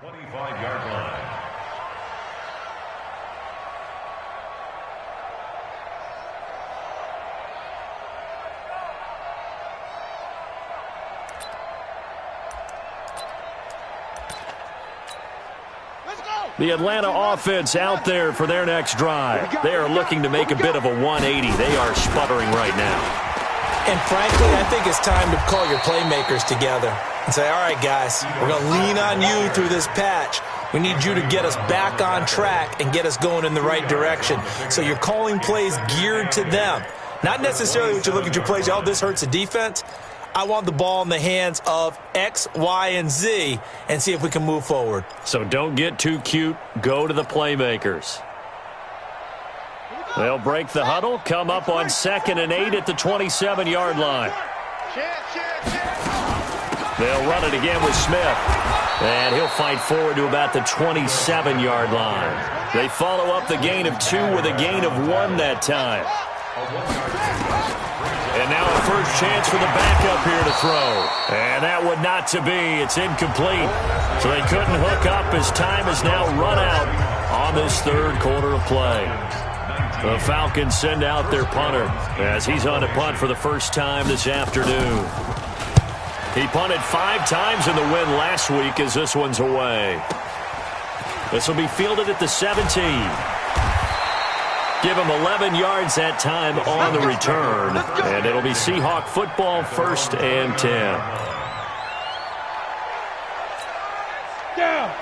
25-yard line. The Atlanta offense out there for their next drive. They are looking to make a bit of a 180. They are sputtering right now. And frankly, I think it's time to call your playmakers together and say, all right, guys, we're going to lean on you through this patch. We need you to get us back on track and get us going in the right direction. So you're calling plays geared to them. Not necessarily what you look at your plays, oh, this hurts the defense. I want the ball in the hands of X, Y, and Z and see if we can move forward. So don't get too cute. Go to the playmakers. They'll break the huddle, come up on 2nd and 8 at the 27-yard line. They'll run it again with Smith. And he'll fight forward to about the 27-yard line. They follow up the gain of 2 with a gain of 1 that time. And now a first chance for the backup here to throw. And that one not to be. It's incomplete. So they couldn't hook up as time has now run out on this third quarter of play. The Falcons send out their punter as he's on to punt for the first time this afternoon. He punted 5 times in the win last week as this one's away. This will be fielded at the 17. Give him 11 yards that time on the return. And it'll be Seahawk football, 1st and 10.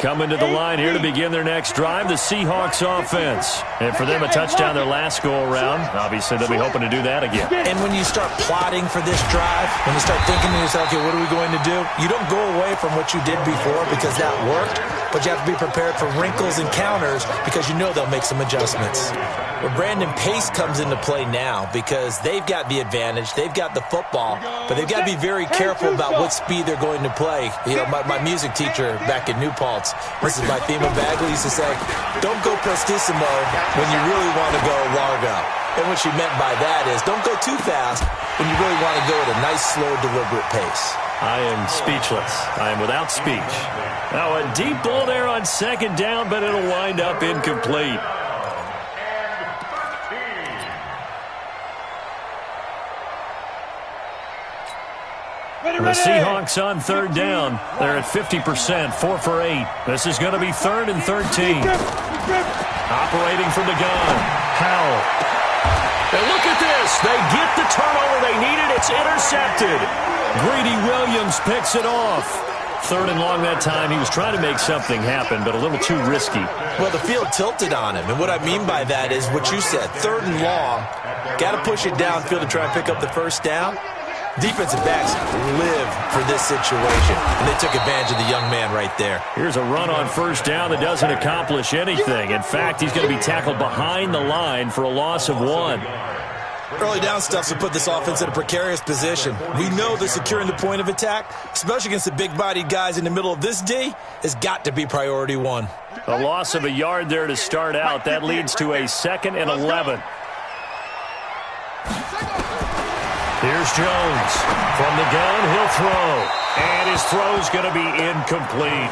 Coming to the line here to begin their next drive, the Seahawks offense. And for them, a touchdown their last go-around. Obviously, they'll be hoping to do that again. And when you start plotting for this drive, when you start thinking to yourself, okay, what are we going to do? You don't go away from what you did before because that worked, but you have to be prepared for wrinkles and counters because you know they'll make some adjustments. Well, Brandon, pace comes into play now because they've got the advantage. They've got the football, but they've got to be very careful about what speed they're going to play. You know, my music teacher back in New Paltz, this is my theme of Bagley, used to say, don't go prestissimo when you really want to go largo. And what she meant by that is don't go too fast when you really want to go at a nice, slow, deliberate pace. I am speechless. I am without speech. Now a deep ball there on 2nd down, but it'll wind up incomplete. The Seahawks on 3rd down. They're at 50%, 4 for 8. This is going to be 3rd and 13. Operating from the gun, Howell. And look at this. They get the turnover they needed. It's intercepted. Greedy Williams picks it off. 3rd and long that time. He was trying to make something happen, but a little too risky. Well, the field tilted on him, and what I mean by that is what you said. 3rd and long. Got to push it downfield to try and pick up the first down. Defensive backs live for this situation, and they took advantage of the young man right there. Here's a run on 1st down that doesn't accomplish anything. In fact, he's going to be tackled behind the line for a loss of 1. Early down stuff to put this offense in a precarious position. We know they're securing the point of attack, especially against the big-bodied guys in the middle of this D, has got to be priority 1. A loss of a yard there to start out. That leads to a 2nd and 11. Here's Jones. From the gun, he'll throw. And his throw's going to be incomplete.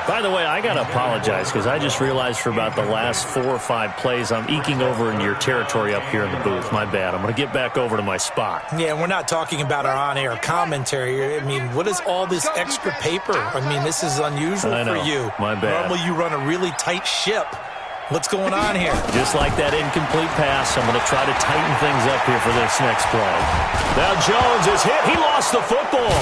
By the way, I got to apologize because I just realized for about the last 4 or 5 plays I'm eking over into your territory up here in the booth. My bad. I'm going to get back over to my spot. Yeah, we're not talking about our on-air commentary. I mean, what is all this extra paper? I mean, this is unusual for you. My bad. Normally you run a really tight ship. What's going on here? Just like that incomplete pass, I'm going to try to tighten things up here for this next play. Now Jones is hit. He lost the football.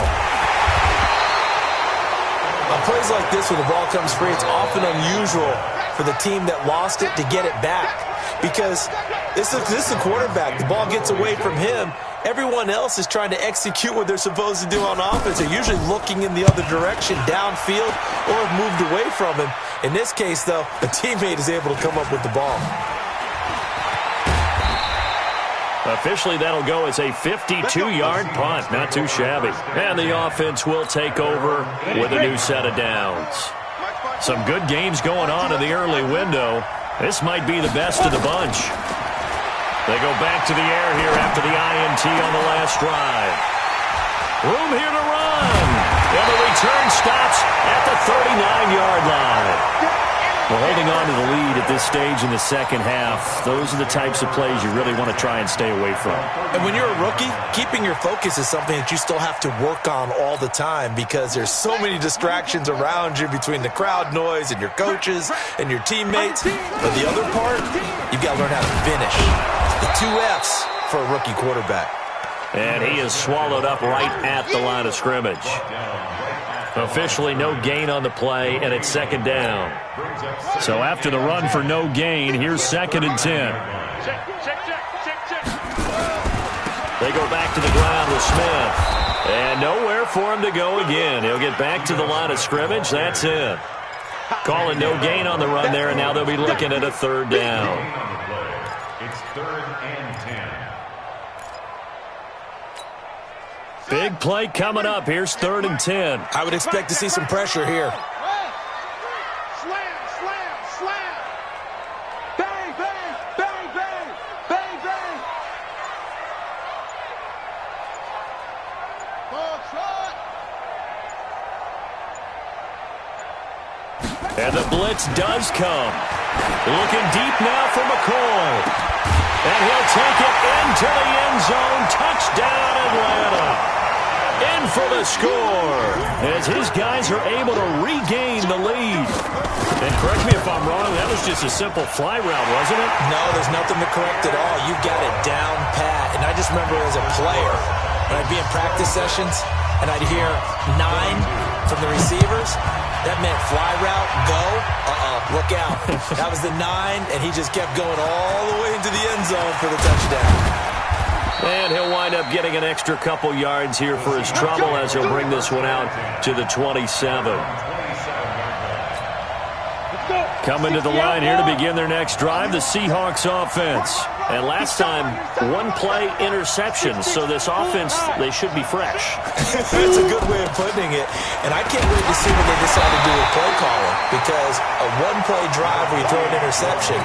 On plays like this, when the ball comes free, it's often unusual for the team that lost it to get it back. Because this is the quarterback. The ball gets away from him. Everyone else is trying to execute what they're supposed to do on offense. They're usually looking in the other direction, downfield, or have moved away from him. In this case, though, a teammate is able to come up with the ball. Officially, that'll go as a 52-yard punt. Not too shabby. And the offense will take over with a new set of downs. Some good games going on in the early window. This might be the best of the bunch. They go back to the air here after the INT on the last drive. Room here to run. And the return stops at the 39-yard line. Well, holding on to the lead at this stage in the second half, those are the types of plays you really want to try and stay away from. And when you're a rookie, keeping your focus is something that you still have to work on all the time because there's so many distractions around you between the crowd noise and your coaches and your teammates. But the other part, you've got to learn how to finish. The 2 F's for a rookie quarterback. And he is swallowed up right at the line of scrimmage. Officially no gain on the play, and it's second down. So after the run for no gain, here's 2nd and 10. They go back to the ground with Smith. And nowhere for him to go again. He'll get back to the line of scrimmage. That's it. Calling no gain on the run there, and now they'll be looking at a 3rd down. It's 3rd and 10. Big play coming up. Here's 3rd and 10. I would expect to see some pressure here. Slam, slam, slam. Bang, bang, bang, bang, bang, bang. Ball shot. And the blitz does come. Looking deep now for McCoy. And he'll take it into the end zone. Touchdown, Atlanta. In for the score as his guys are able to regain the lead. And correct me if I'm wrong, that was just a simple fly route, wasn't it? No, there's nothing to correct at all. You got it down pat. And I just remember as a player, when I'd be in practice sessions and I'd hear 9 from the receivers, that meant fly route, go, look out. That was the 9, and he just kept going all the way into the end zone for the touchdown. And he'll wind up getting an extra couple yards here for his trouble as he'll bring this one out to the 27. Coming to the line here to begin their next drive, the Seahawks offense. And last time, 1-play interception, so this offense, they should be fresh. That's a good way of putting it. And I can't wait to see what they decide to do with play calling, because a 1-play drive where you throw an interception,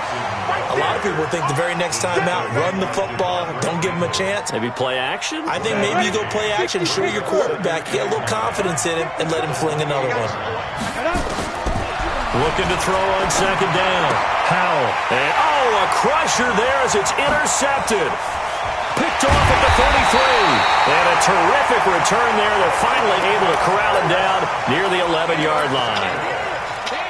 a lot of people think the very next time out, run the football, don't give them a chance. Maybe play action? I think maybe you go play action, show your quarterback, get a little confidence in him, and let him fling another one. Looking to throw on 2nd down. Howell. And, a crusher there as it's intercepted. Picked off at the 33. And a terrific return there. They're finally able to corral him down near the 11-yard line.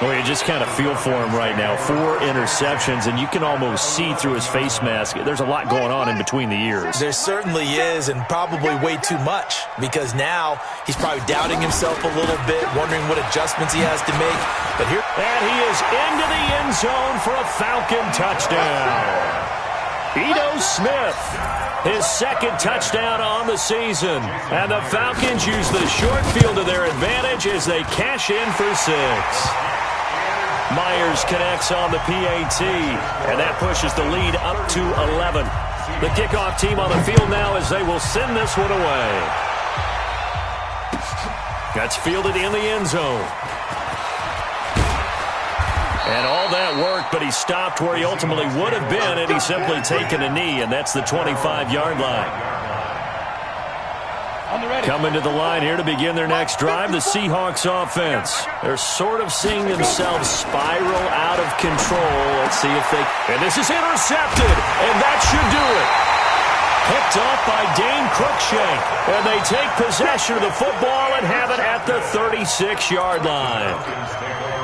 Well, you just kind of feel for him right now. 4 interceptions, and you can almost see through his face mask. There's a lot going on in between the ears. There certainly is, and probably way too much, because now he's probably doubting himself a little bit, wondering what adjustments he has to make. But here, and he is into the end zone for a Falcon touchdown. Ito Smith, his 2nd touchdown on the season. And the Falcons use the short field to their advantage as they cash in for 6. Myers connects on the PAT, and that pushes the lead up to 11. The kickoff team on the field now as they will send this one away. That's fielded in the end zone. And all that worked, but he stopped where he ultimately would have been had he simply taken a knee, and that's the 25-yard line. Coming to the line here to begin their next drive, the Seahawks offense. They're sort of seeing themselves spiral out of control. Let's see if they... And this is intercepted, and that should do it. Picked off by Dane Cruikshank, and they take possession of the football and have it at the 36-yard line.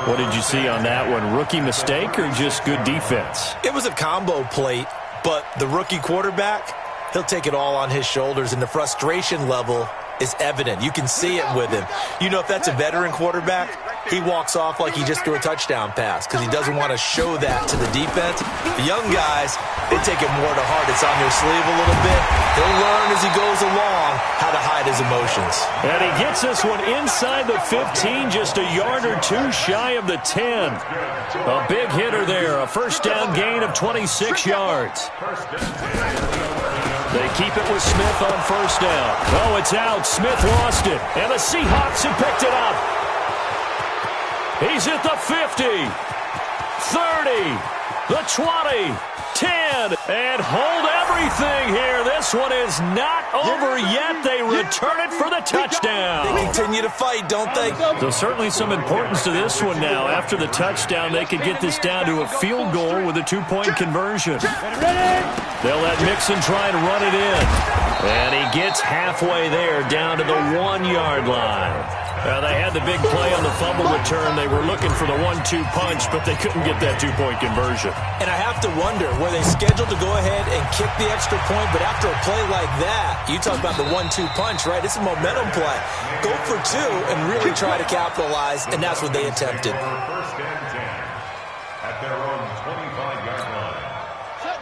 What did you see on that one? Rookie mistake or just good defense? it was a combo plate, but the rookie quarterback, he'll take it all on his shoulders, and the frustration level is evident. You can see it with him. You know, if that's a veteran quarterback, he walks off like he just threw a touchdown pass because he doesn't want to show that to the defense. The young guys, they take it more to heart. It's on their sleeve a little bit. He'll learn as he goes along how to hide his emotions. And he gets this one inside the 15, just a yard or 2 shy of the 10. A big hitter there, a first down gain of 26 yards. They keep it with Smith on first down. Oh, it's out. Smith lost it. And the Seahawks have picked it up. He's at the 50, 30, The 20, 10, and hold everything here. This one is not over yet. They return it for the touchdown. They continue to fight, don't they? There's certainly some importance to this one now. After the touchdown, they could get this down to a field goal with a 2-point conversion. They'll let Mixon try and run it in. And he gets halfway there, down to the 1-yard line. They had the big play on the fumble return. They were looking for the 1-2 punch, but they couldn't get that 2-point conversion. And I have to wonder, were they scheduled to go ahead and kick the extra point? But after a play like that, you talk about the 1-2 punch, right? It's a momentum play. Go for 2 and really try to capitalize, and that's what they attempted. First and 10 at their own 25-yard line.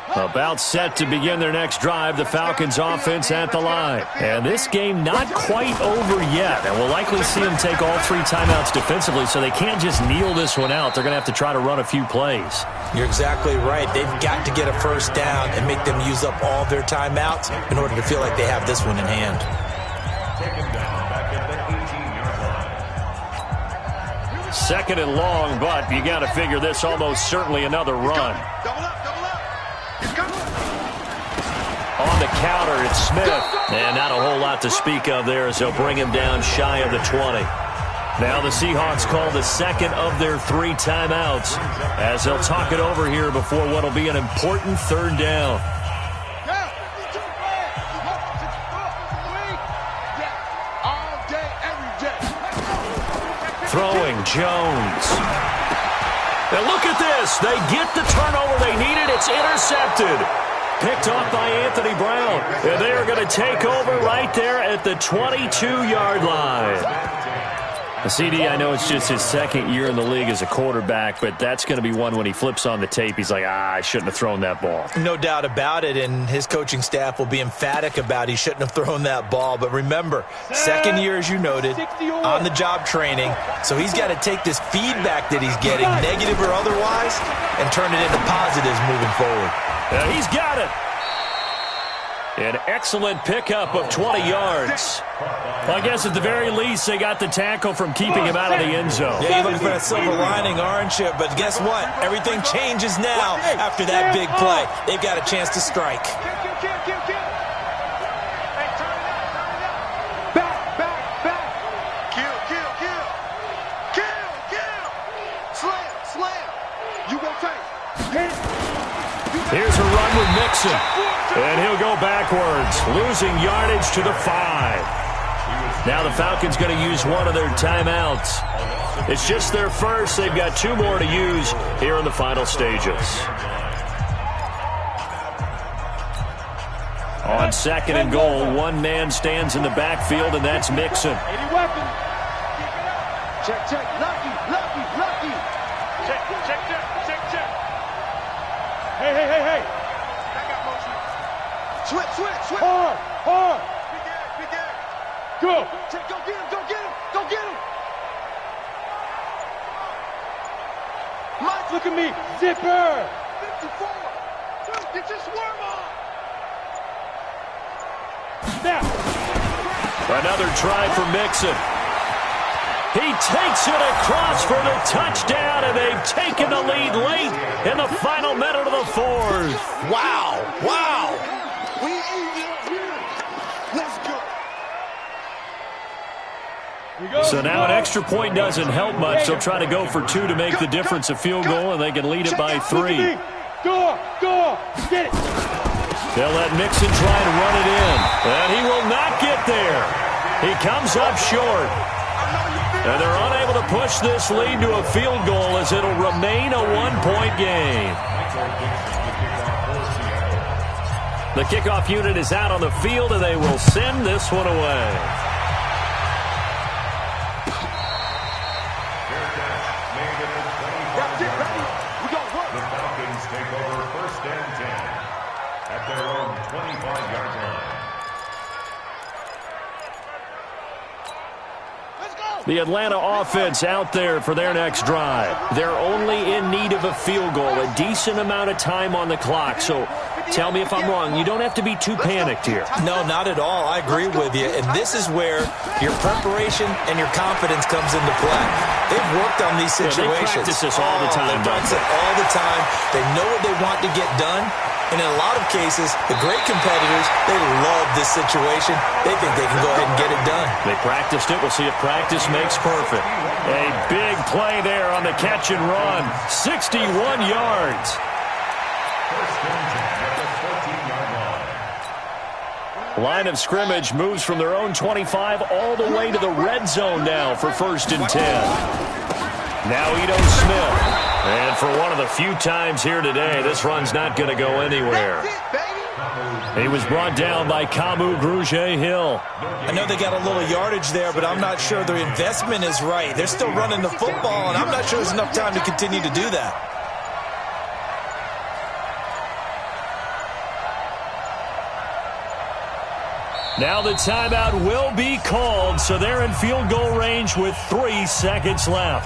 About set to begin their next drive, the Falcons offense at the line. And this game not quite over yet. And we'll likely see them take all 3 timeouts defensively, so they can't just kneel this one out. They're going to have to try to run a few plays. You're exactly right. They've got to get a first down and make them use up all their timeouts in order to feel like they have this one in hand. Taken down back at the 18-yard line. Second and long, but you got to figure this almost certainly another run. Double up, double up. He's coming. On the counter, it's Smith. And not a whole lot to speak of there as they'll bring him down shy of the 20. Now the Seahawks call the second of their 3 timeouts as they'll talk it over here before what will be an important third down. All day, every day. Throwing, Jones. Now look at this. They get the turnover they needed. It's intercepted. Picked off by Anthony Brown. And they are going to take over right there at the 22-yard line. CD, I know it's just his second year in the league as a quarterback, but that's going to be one when he flips on the tape. He's like, I shouldn't have thrown that ball. No doubt about it, and his coaching staff will be emphatic about he shouldn't have thrown that ball. But remember, second year, as you noted, on-the-job training, so he's got to take this feedback that he's getting, negative or otherwise, and turn it into positives moving forward. He's got it. An excellent pickup of 20 yards. Well, I guess at the very least, they got the tackle from keeping him out of the end zone. Yeah, you're looking for that silver lining, aren't you? But guess what? Everything changes now after that big play. They've got a chance to strike. Kill. Hey, turn it up. Back. Kill. Slam. You go take. Here's a run with Mixon. And he'll go backwards, losing yardage to the 5. Now the Falcons going to use one of their timeouts. It's just their first. They've got 2 more to use here in the final stages. On second and goal, one man stands in the backfield, and that's Mixon. Check. Lucky. Check. Hey. Switch. Hard. Big Ed. Go. Check, go get him. Mike, look at me. Zipper. 54. Dude, get your swarm on. Snap. Another try for Mixon. He takes it across for the touchdown, and they've taken the lead late in the final minute of the 4th. Wow. We even here. Let's go. So now an extra point doesn't help much. They'll try to go for 2 to make the difference a field goal, and they can lead it by 3. Go. Get it. They'll let Mixon try and run it in, and he will not get there. He comes up short. And they're unable to push this lead to a field goal as it'll remain a 1-point game. The kickoff unit is out on the field, and they will send this one away. The Falcons take over first and 10 at their own 25-yard line. The Atlanta offense out there for their next drive. They're only in need of a field goal, a decent amount of time on the clock. So Tell me if I'm wrong. You don't have to be too panicked here. No, not at all. I agree with you. And this is where your preparation and your confidence comes into play. They've worked on these situations. They practice this all the time. They practice it all the time. They know what they want to get done. And in a lot of cases, the great competitors, they love this situation. They think they can go ahead and get it done. They practiced it. We'll see if practice makes perfect. A big play there on the catch and run. 61 yards. Line of scrimmage moves from their own 25 all the way to the red zone now for 1st and 10. Now Ito Smith. And for one of the few times here today, this run's not going to go anywhere. He was brought down by Kamu Grugier-Hill. I know they got a little yardage there, but I'm not sure their investment is right. They're still running the football, and I'm not sure there's enough time to continue to do that. Now the timeout will be called, so they're in field goal range with 3 seconds left.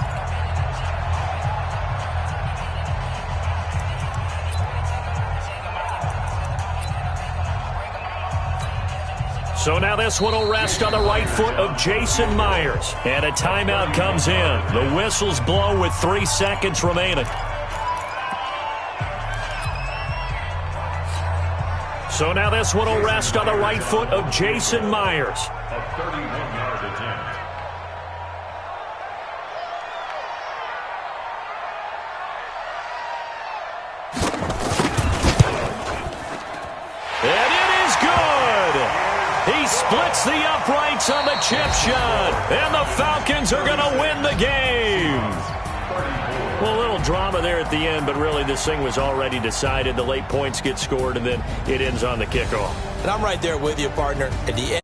So now this one will rest on the right foot of Jason Myers. And a timeout comes in. The whistles blow with 3 seconds remaining. So now this one will rest on the right foot of Jason Myers. A 31-yard attempt. And it is good! He splits the uprights on the chip shot. And the Falcons are going to win the game. Well, a little drama there at the end, but really this thing was already decided. The late points get scored, and then it ends on the kickoff. And I'm right there with you, partner. At the end.